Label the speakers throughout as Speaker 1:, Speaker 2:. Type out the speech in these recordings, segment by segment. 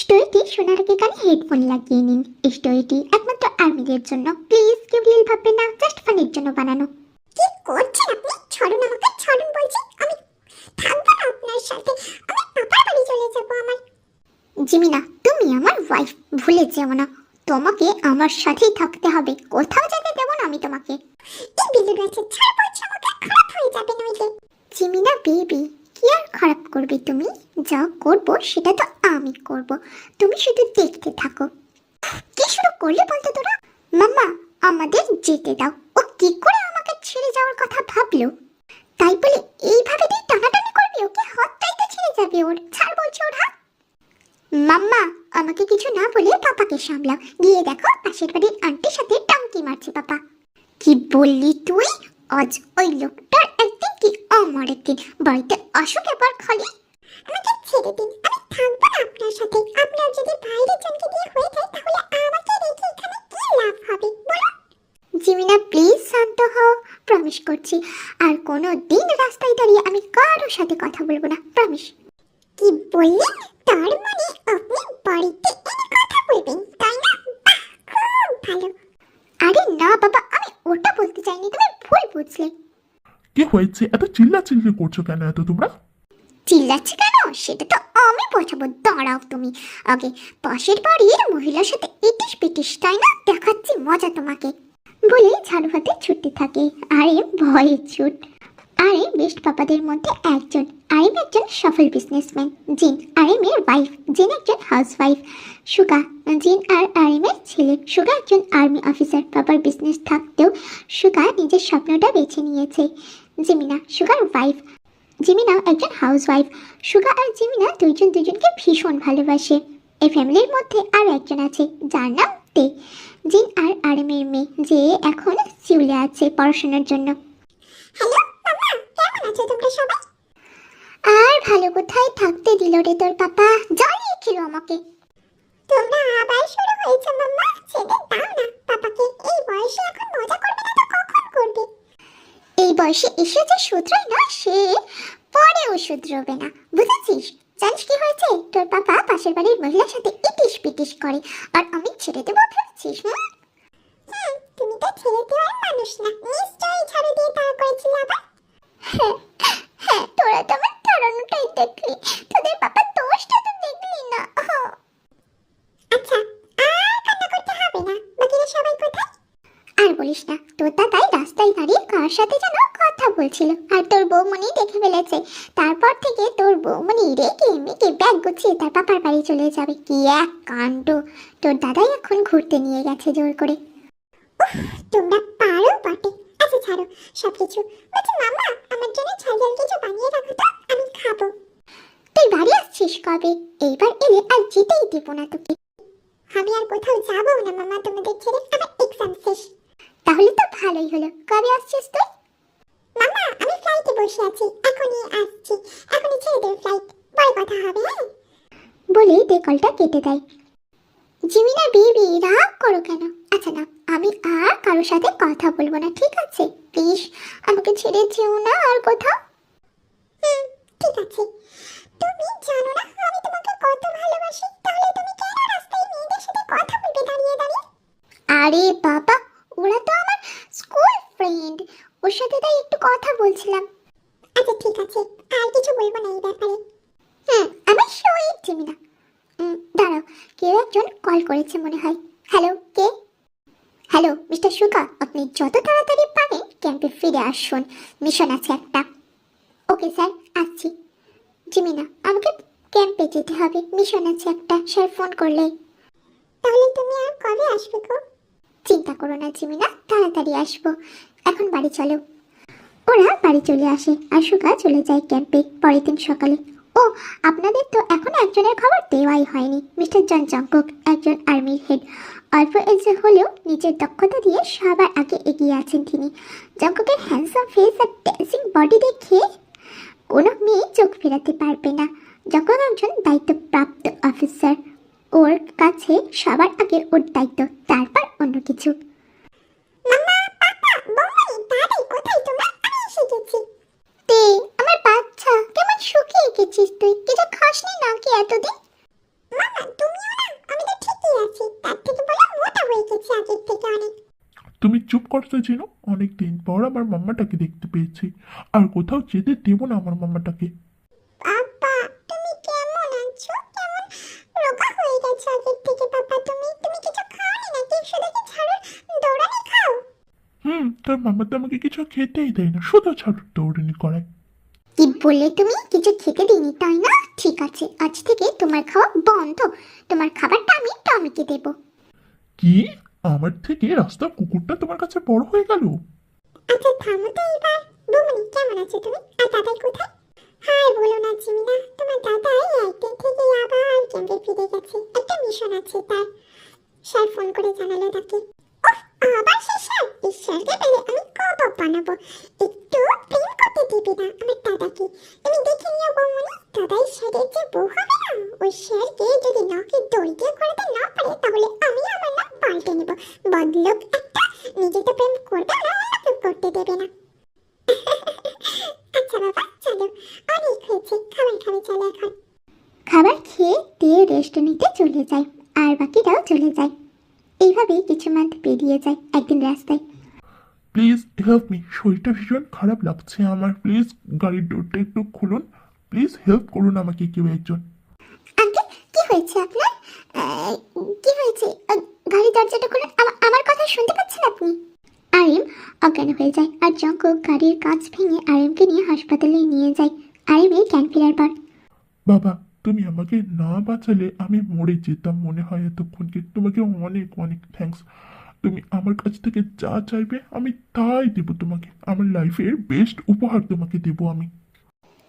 Speaker 1: স্টোরিটি শোনার আগে কানে হেডফোন লাগিয়ে নিন। স্টোরিটি একমাত্র আর্মিদের জন্য। প্লিজ কেউ রিয়েল ভাববেন না, জাস্ট ফানির জন্য বানানো। কি করছেন আপনি? ছাড়ুন আমাকে, ছাড়ুন বলছি। আমি থাকবো না আপনার সাথে, আমি পাপার বাড়ি চলে যাব। আমার জিমিনা, তুমি আমার ওয়াইফ, ভুলে যেও না। তোমাকে আমার সাথেই থাকতে হবে, কোথাও যেতে দেব না আমি তোমাকে। এই বিলুর আছে, ছাড় বলছি আমাকে, খারাপ হয়ে যাবে নইলে। জিমিনা বেবি, কি আর খারাপ করবে তুমি? যা করব সেটা তো আমি করব, তুমি শুধু দেখতে থাকো। কি শুরু করলে বলতো তোরা? মাম্মা, আমাদের যেতে দাও। ও কি করে আমাকে ছেড়ে যাওয়ার কথা ভাবলো? তাই বলে এইভাবে তুই টানাটানি করবি? ওকে হাতটাই তো ছেড়ে যাবে ওর। ছাড় বলছি ওর হাত। মাম্মা, আমাকে কিছু না বলে পাপাকে সামলাও। গিয়ে দেখো পাশের বাড়ির আন্টির সাথে টাঙ্কি মারছে পাপা। কি বললি তুই? আজ ওই লোকটার একদিন কি আমার একদিন। বাড়িতে আসুক এবার খালি। আমাকে ছেড়ে দিন, আমি থাকবো না আপনার সাথে। আপনার যদি বাইরে জনকে দিয়ে হয়ে যায় তাহলে আমাকে রেখে এখানে কি লাভ হবে বলো? জিমিনা প্লিজ শান্ত হও, প্রমিস করছি আর কোনো দিন রাস্তায় দাঁড়িয়ে আমি কারোর সাথে কথা বলবো না, প্রমিস। কি বললেন? তার মানে আপনি বাড়িতে এনে কথা বলবেন, তাই না? খুব ভালো। আরে না বাবা, আমি ওটা বলতে চাইনি, তুমি ভুল বুঝলে।
Speaker 2: কি হয়েছে? এত চিল্লাচিল্লি করছো কেন এত তোমরা?
Speaker 1: চিল্লাচ্ছে কেন সেটা তো আমি বোঝাবো, দাঁড়াও তুমি। আগে পাশের বাড়ির মহিলার সাথে ইটিস পিটিস, তাই না? দেখাচ্ছি মজা তোমাকে। বলে ঝাড়ু হাতে ছুটতে থাকে। আরে ভয়ে ছুট। আরে বেস্ট পাপাদের মধ্যে একজন। আরিম একজন সফল বিজনেসম্যান। জিন আরিমের ওয়াইফ, জিন একজন হাউসওয়াইফ। সুগা, জিন আর আরিমের ছেলে। সুগা একজন আর্মি অফিসার। পাপার বিজনেস থাকতেও সুগা নিজের স্বপ্নটা বেছে নিয়েছে। জিমিনা সুগার ওয়াইফ। জিমিনা একজন হাউসওয়াইফ। সুগা আর জিমিনা দুইজন দুজনকে ভীষণ ভালোবাসে। এই ফ্যামিলির মধ্যে আর একজন আছে যার নাম তে, জিন আর আরিমের মেয়ে, যে এখন সিউলে আছে পড়াশোনার জন্য। হ্যালো মামা, কেমন আছো তোমরা সবাই? আর ভালো কোথায় থাকতে দিল রে তোর পাপা, জ্বালিয়ে খেলো আমাকে। তোমরা আবার শুরু হয়েছে মাম্মা, ছেড়ে দাও না পাপাকে। এই বয়সে এখন মজা করবে না তো কখন করবে? এই বয়সে এসে যে শুধরাই না, সে পরেও শুধরবে না, বুঝেছিস? জানিস কি হয়েছে? তোর পাপা পাশের বাড়ির মহিলার সাথে ইটিস পিটিস করে, আর আমি ছেড়ে দেবো ভেবেছিস? তুমি তো ছেড়ে দেওয়ার মানুষ না, নিশ্চয়ই ঝাড়ু দিয়ে তাড়া করেছিলে আবার। হ্যাঁ হ্যাঁ, তোরা তো আমার তাড়ানোটাই দেখলি, তোদের পাপা দোষটা তো দেখলি না। আচ্ছা, আর কান্না করতে হবে না। বাকিরা সবাই কোথায়? আর বলিস না, তোর দাদাই রাস্তায় দাঁড়িয়ে কার সাথে যেন কথা বলছিল, আর তোর বৌমনি দেখে ফেলেছে। তারপর থেকে তোর বৌমনি রেগে মেগে ব্যাগ গুছিয়ে তার পাপার বাড়ি চলে যাবে। কি এক কাণ্ড! তোর দাদাই এখন ঘুরতে নিয়ে গেছে জোর করে। তোমরা পারো বটে। আচ্ছা ছাড়ো সবকিছু। বলছি মামা, আমার জন্য ঝাল ঝাল কিছু বানিয়ে রাখো তো, আমি খাবো। তুই বাড়ি আসছিস কবে? এইবার এলে আর যেতেই দেবো না তোকে। আমি আর কোথাও যাবো না মামা তোমাদের ছেড়ে, আমার এক্সাম শেষ। তাহলে তো ভালোই হলো। কবে আসছিস তুই? মামা আমি ফ্লাইটে বসে আছি, এখনই আসছি। এখনই ছেড়ে দেব ফ্লাইট, পরে কথা হবে। হ্যাঁ বলে তে কলটা কেটে দেয়। জিমিনা বেবি, রাগ করো কেন? আচ্ছা না, আমি আর কারোর সাথে কথা বলবো না, ঠিক আছে? প্লিজ আমাকে ছেড়ে যেও না আর কোথাও। ঠিক আছে। তুমি জানো না আমি তোমাকে কত ভালোবাসি, তাহলে তুমি কেন রাস্তায় মেয়েদের সাথে কথা বলবে দাঁড়িয়ে দাঁড়িয়ে? আরে বাবা, ওরা তো আমার স্কুল ফ্রেন্ড, ওর সাথে তাই একটু কথা বলছিলাম। আচ্ছা ঠিক আছে, আর কিছু বলবো না এই ব্যাপারে। আমার সুইট জিমিনা। দাঁড়াও, কেউ একজন কল করেছে মনে হয়। হ্যালো, কে? হ্যালো মিস্টার সুগা, আপনি যত তাড়াতাড়ি পারেন ক্যাম্পে ফিরে আসুন, মিশন আছে একটা। ওকে স্যার, আসছি। জিমিনা, আমাকে ক্যাম্পে যেতে হবে, মিশন আছে একটা, স্যার ফোন করলেই। তাহলে তুমি আর কবে আসবে গো? চিন্তা করো না জিমিনা, তাড়াতাড়ি আসবো। এখন বাড়ি চলো। ওরা বাড়ি চলে আসে আর সুগা চলে যায় ক্যাম্পে পরের দিন সকালে। ও, আপনাদের তো এখনো একজনের খবর দেওয়াই হয়নি। মিস্টার জন জংকুক একজন আর্মির হেড। অল্প এজে হলেও নিজের দক্ষতা দিয়ে সবার আগে এগিয়ে আছেন তিনি। জংকুকের হ্যান্ডসাম ফেস আর ড্যান্সিং বডি দেখে কোনো মেয়ে চোখ ফেরাতে পারবে না। জংকুক একজন দায়িত্বপ্রাপ্ত অফিসার। ওর কাছে সবার আগে ওর দায়িত্ব, তারপর অন্য কিছু। মাম্মা, পাপা, বৌমনি, দাদি, কোথায় তোমরা? আমি এসে গেছি। তে, আমার বাচ্চা, কেমন শুকিয়ে গেছিস তুই? কিছু খাসনি নাকি এতদিন? মামা, তুমিও না? আমি তো ঠিকই আছি, তার থেকে বলো মোটা হয়ে গেছি আগের থেকে অনেক।
Speaker 2: তুমি চুপ করতে চিনো, অনেকদিন পর আমার মাম্মাটাকে দেখতে পেয়েছি, আর কোথাও যেতে দেবো না আমার মাম্মাটাকে।
Speaker 1: পাপা, তুমি কেমন আছো? কেমন রোগা হয়ে গেছো আগের থেকে? পাপা, তুমি তুমি কিছু খাওনি নাকি? শুধু কি ঝাড়ু দৌড়ানি খাও?
Speaker 2: তোর মাম্মা তো আমাকে কিছু খেতেই দেয় না, শুধু ছাড় দৌড়ানি করায়।
Speaker 1: কি বললে তুমি? কিছু খেতে দিইনি তাই না? ঠিক আছে, আজ থেকে তোমার খাওয়া বন্ধ। তোমার খাবারটা আমি টমিকে দেব।
Speaker 2: কি? আমার থেকে রাস্তার কুকুরটা তোমার কাছে বড় হয়ে গেল?
Speaker 1: আচ্ছা থামো তো এবার। বৌমনি, কেমন আছো তুমি? আর দাদাই কোথায়? হাই বলো না জিমিনা, তোমার দাদাই একদিন থেকে আবার ক্যাম্পে ফিরে গেছে। একটা মিশন আছে তার। স্যার ফোন করে জানালো তাকে। ওহ, আবার সে স্যার? এই স্যারকে পেলে আমি কবাব বানাবো। একটু প্রেম করতে দিবি না আমার দাদাকে। তুমি দেখে নিও বৌমনি, দাদাই স্যারের যে বউ হবে না, ওই স্যারকে যদি নাকে দড়ি দিয়ে করাতে না পারে, তাহলে আমি আমার নাম পাল্টে নেব। বদলোক একটা, নিজে তো প্রেম করবে না, অন্যকে করতে দেবে না। আচ্ছা বাবা, চলো, অনেক হয়েছে, খাবার খাবে, চলো এখন। খাবার খেয়ে দিয়ে রেস্ট নিতে চলে যায়, আর বাকিরাও চলে যায়। এইভাবেই কিছু মাস পেরিয়ে যায়। একদিন রাস্তায়,
Speaker 2: প্লিজ হেল্প মি, শরীরটা ভীষণ খারাপ লাগছে আমার, প্লিজ গাড়ির ডোরটা একটু খুলুন, প্লিজ হেল্প করুন আমাকে কেউ একজন।
Speaker 1: আঙ্কেল, কি হয়েছে আপনার? কি হয়েছে? গাড়ি দরজাটা খুলে, আমার কথা শুনতে পাচ্ছেন আপনি? আরিম অজ্ঞান হয়ে যায়, আর জঙ্কুক গাড়ির কাঁচ ভেঙে আরিমকে নিয়ে হাসপাতালে নিয়ে যায়। আরিমের জ্ঞান ফেরার পর,
Speaker 2: বাবা, তুমি আমাকে না বাঁচালে আমি মরে যেতাম মনে হয় এতক্ষণকে। তোমাকে অনেক অনেক থ্যাঙ্কস। তুমি আমার কাছ থেকে যা চাইবে আমি তাই দেবো তোমাকে, আমার লাইফের বেস্ট উপহার তোমাকে দেবো আমি।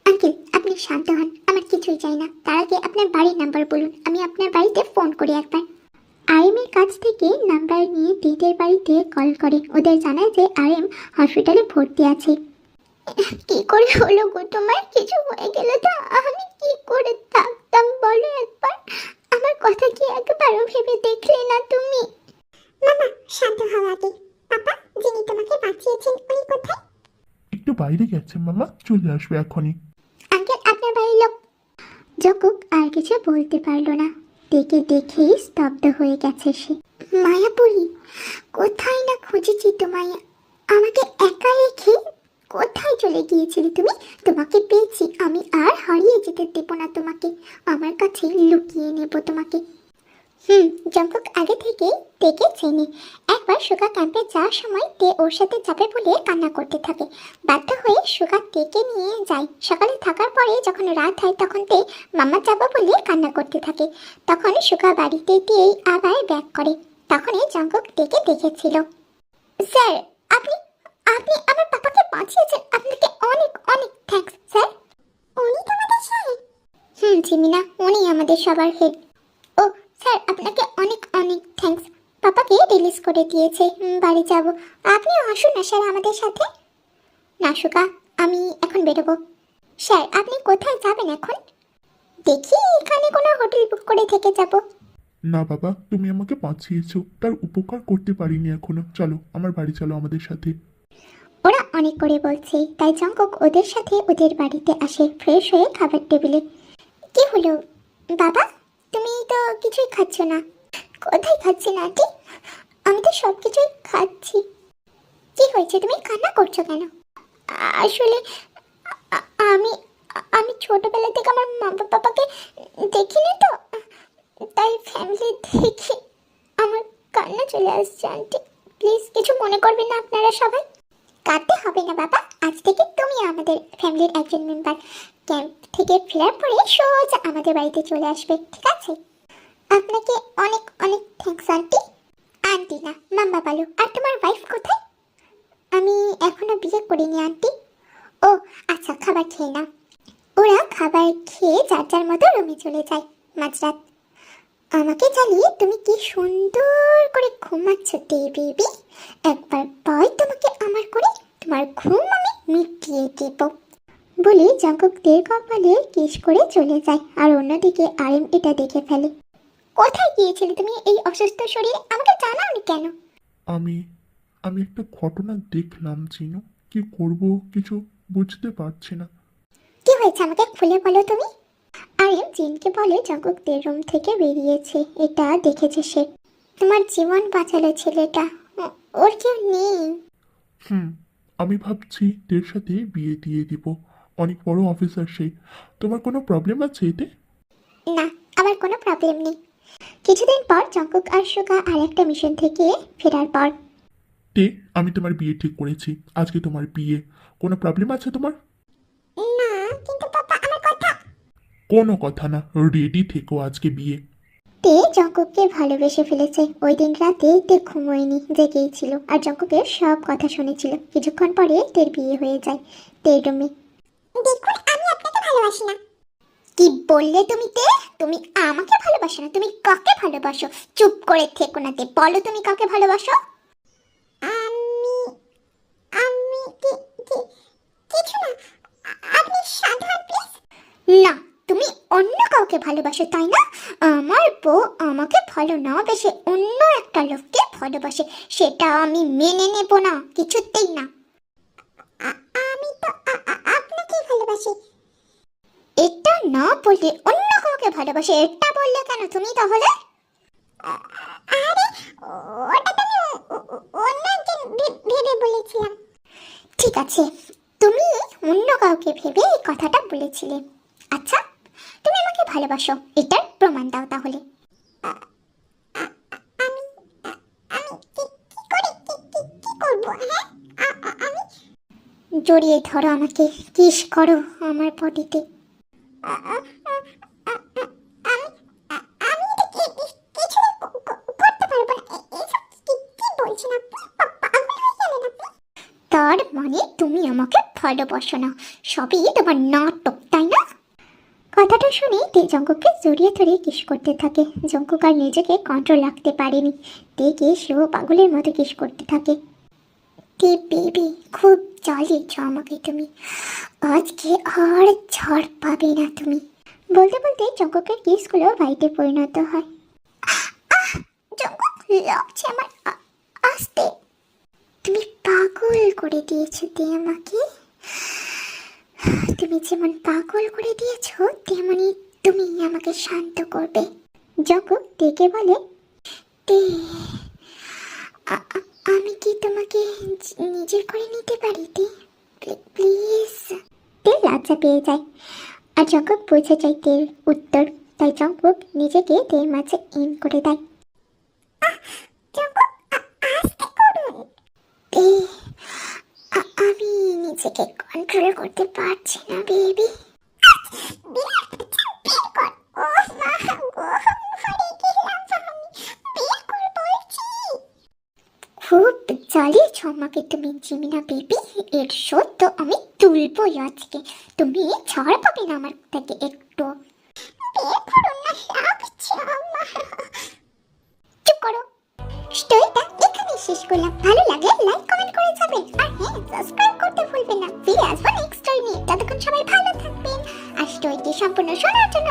Speaker 1: আঙ্কেল আপনি শান্ত হন, আমার কিছুই চাই না। তার আগে আপনার বাড়ির নাম্বার বলুন, আমি আপনার বাড়িতে ফোন করি একবার। আরিমের কাছ থেকে নাম্বার নিয়ে দিদির বাড়িতে কল করে। ওদের জানায় যে আরিম হসপিটালে ভর্তি আছে। কি করে হলো গো তোমার? কিছু হয়ে গেলে তো আমি কি করে থাকতাম বলো একবার? আমার কথা কি একবারও ভেবে দেখলে না তুমি? মামা, শান্ত হও আগে। পাপা, যিনি তোমাকে বাঁচিয়েছেন উনি কোথায়?
Speaker 2: একটু বাইরে গেছে মামা, চলে আসবে এখনই।
Speaker 1: আঙ্কেল, আপনার বাড়ির লোক। জকুক আর কিছু বলতে পারলো না। দেখে দেখেই স্তব্ধ হয়ে গেছে সে। মায়াপুরী, কোথায় না খুঁজেছি তোমায়। আমাকে একা রেখে কোথায় চলে গিয়েছিলে তুমি? তোমাকে পেয়েছি, আমি আর হারিয়ে যেতে দেব না তোমাকে। আমার কাছে লুকিয়ে নেব তোমাকে। জঙ্কুক আগে থেকে তেকে চেনে। একবার সুগা ক্যাম্পে যাওয়ার সময় তে ওর সাথে যাবে বলে কান্না করতে থাকে। বাধ্য হয়ে সুগা তেকে নিয়ে যায়। সকালে থাকার পরে যখন রাত হয় তখন তে মামা যাবো বলে কান্না করতে থাকে। তখন সুগা বাড়িতে দিয়েই আবার ব্যাক করে। তখনই জঙ্কুক তেকে দেখেছিল। স্যার, আপনি আপনি আমার পাপাকে বাঁচিয়েছেন। আপনাকে অনেক অনেক থ্যাঙ্কস স্যার। উনি তোমাদের স্যার? জিমিনা, উনি আমাদের সবার হেড। ও স্যার, আপনাকে অনেক অনেক থ্যাঙ্কস। পাপাকে রিলিজ করে দিয়েছে। বাড়ি যাব। আপনিও আসুন না স্যার আমাদের সাথে। না সুকা, আমি এখন বেরোবো। স্যার, আপনি কোথায় যাবেন এখন? দেখি এখানে কোনো হোটেল বুক করে থেকে যাব।
Speaker 2: না বাবা, তুমি আমাকে বাঁচিয়েছো, তার উপকার করতে পারিনি এখনো। চলো আমার বাড়ি, চলো আমাদের সাথে।
Speaker 1: ওরা অনেক করে বলছে, তাই জঙ্কুক ওদের সাথে ওদের বাড়িতে আসে ফ্রেশ হয়ে খাবার টেবিলে। কি হলো বাবা, তুমি তো কিছুই খাচ্ছ না? কোথায় খাচ্ছি না আন্টি, আমি তো সব কিছুই খাচ্ছি। কি হয়েছে, তুমি কান্না করছো কেন? আসলে আমি আমি ছোটবেলা থেকে আমার মা বাবাকে দেখিনি তো, তাই ফ্যামিলি দেখি আমার কান্না চলে আসছে আন্টি। প্লিজ কিছু মনে করবেন না আপনারা সবাই। কাঁদতে হবে না বাবা, আজ থেকে তুমি আমাদের ফ্যামিলির একজন মেম্বার। ক্যাম্প থেকে ফেরার পরে সোজা আমাদের বাড়িতে চলে আসবে, ঠিক আছে? আপনাকে অনেক অনেক থ্যাঙ্কস আন্টি। আন্টি না, মাম্মা বলো। আর তোমার ওয়াইফ কোথায়? আমি এখনো বিয়ে করিনি আন্টি। ও আচ্ছা, খাবার খেয়ে না। ওরা খাবার খেয়ে যার যার মতো রুমে চলে যায়। মাঝরাত। আমাকে জ্বালিয়ে তুমি কি সুন্দর করে ঘুমাচ্ছ দে বেবি। একবার পাই তোমাকে আমার করে, তোমার ঘুম আমি মিটিয়ে দেব বলে জঙ্কুক দের কপালে কিস করে চলে যায়। আর অন্যদিকে আরিম এটা দেখে ফেলে। কোথায় গিয়েছিলে তুমি এই অসুস্থ শরীরে, আমাকে জানাওনি কেন?
Speaker 2: আমি আমি একটা ঘটনা দেখলাম চিনু, কি করব কিছু বুঝতে পারছি না।
Speaker 1: কি হয়েছে আমাকে খুলে বলো তুমি। আরিম জিনকে বলে জঙ্কুকদের রুম থেকে বেরিয়েছে, এটা দেখেছে সে। তোমার জীবন বাঁচালো ছেলেটা, ওর কেউ নেই।
Speaker 2: আমি ভাবছি তোর সাথে বিয়ে দিয়ে দিব, অনেক বড় অফিসার সে। তোমার কোনো প্রবলেম আছে এতে?
Speaker 1: না, আমার কোনো প্রবলেম নেই। কিছুদিন পর জঙ্কুক আর সুগা আর একটা মিশন থেকে ফেরার পর।
Speaker 2: তে আমি তোমার বিয়ে ঠিক করেছি, আজকে তোমার বিয়ে। কোনো প্রবলেম আছে তোমার?
Speaker 1: না কিন্তু পাপা, আমার কথা।
Speaker 2: কোনো কথা না, রেডি থেকো, আজকে বিয়ে।
Speaker 1: তে জঙ্কুককে ভালোবেসে ফেলেছে। ওই দিন রাতে তে ঘুমোয়নি, জেগেই ছিল আর জঙ্কুকের সব কথা শুনেছিল। কিছুক্ষণ পরে তের বিয়ে হয়ে যায় তের রুমে। দেখুন, আমি আপনাকে ভালোবাসি না। কি বললে তুমি তে? তুমি আমাকে ভালোবাসো না? তুমি কাকে ভালোবাসো? চুপ করে থেকো না তে, বলো তুমি কাকে ভালোবাসো? আমি আমি কিছু না, আপনি সাধারণ প্লিজ। না, তুমি অন্য কাউকে ভালোবাসো তাই না? আমার বউ আমাকে ভালো না বেশে অন্য একটা লোককে ভালোবাসে, সেটা আমি মেনে নেব না, কিছুতেই না। আমি তো আপনাকেই ভালোবাসি। এটা না বললে অন্য কাউকে ভালোবাসে এটা বললে কেন তুমি তাহলে? আরে ওটা তো আমি অন্য একজন ভেবে বলেছিলাম। ঠিক আছে, তুমি অন্য কাউকে ভেবে এই কথাটা বলেছিলে। আচ্ছা, তুমি আমাকে ভালোবাসো, এটার প্রমাণ দাও তাহলে। আমি আমি কি করে কি করব? হ্যাঁ, আমি জড়িয়ে ধরো আমাকে, কিস করো আমার বডিতে। আমি কিছু করতে পারবো না। এসব কি বলছেন আপনি? পাগল হয়ে গেলেন আপনি? তার মানে তুমি আমাকে ভালোবাসো না, সবই তোমার নাটক তাই না? কথাটা শুনে তে জঙ্কুককে জড়িয়ে ধরে কিস করতে থাকে। জঙ্কুক আর নিজেকে কন্ট্রোল রাখতে পারেনি, তেকে সেও পাগলের মতো কিস করতে থাকে। তে বেবি, খুব জ্বালিয়েছ আমাকে তুমি, আজকে আর ছাড় পাবে না তুমি। বলতে বলতে জঙ্কুকের কিসগুলো ভাইটে পরিণত হয়। জঙ্কুক, লাগছে আমার, আস্তে। তুমি পাগল করে দিয়েছো তে আমাকে। তুমি যেমন পাগল করে দিয়েছো তেমনি তুমি আমাকে শান্ত করবে। জঙ্কুক তেকে বলে, তে আমি কি তোমাকে নিজের করে নিতে পারি তে? প্লিজ। তে লজ্জা পেয়ে যায় আর জঙ্কুক বুঝে যায় তের উত্তর, তাই জঙ্কুক নিজেকে তের মাঝে ইন করে দেয়। জঙ্কুক, আস্তে করুন। তে আমি নিজেকে কন্ট্রোল করতে পারছি না বেবি। খুব জ্বালিয়েছ আমাকে তুমি জিমিনা বেবি, এর শোধ তো আমি তুলবই আজকে। তুমি ছাড় পাবে না আমার থেকে একটু। চুপ করো। স্টোরিটা এখানে শেষ করলাম। ভালো লাগলে লাইক কমেন্ট করে যাবেন, আর হ্যাঁ, সাবস্ক্রাইব করতে ভুলবেন না। ফিরে আসবো নেক্সট স্টোরি নিয়ে, ততক্ষণ সবাই ভালো থাকবেন। আর স্টোরিটি সম্পূর্ণ শোনার জন্য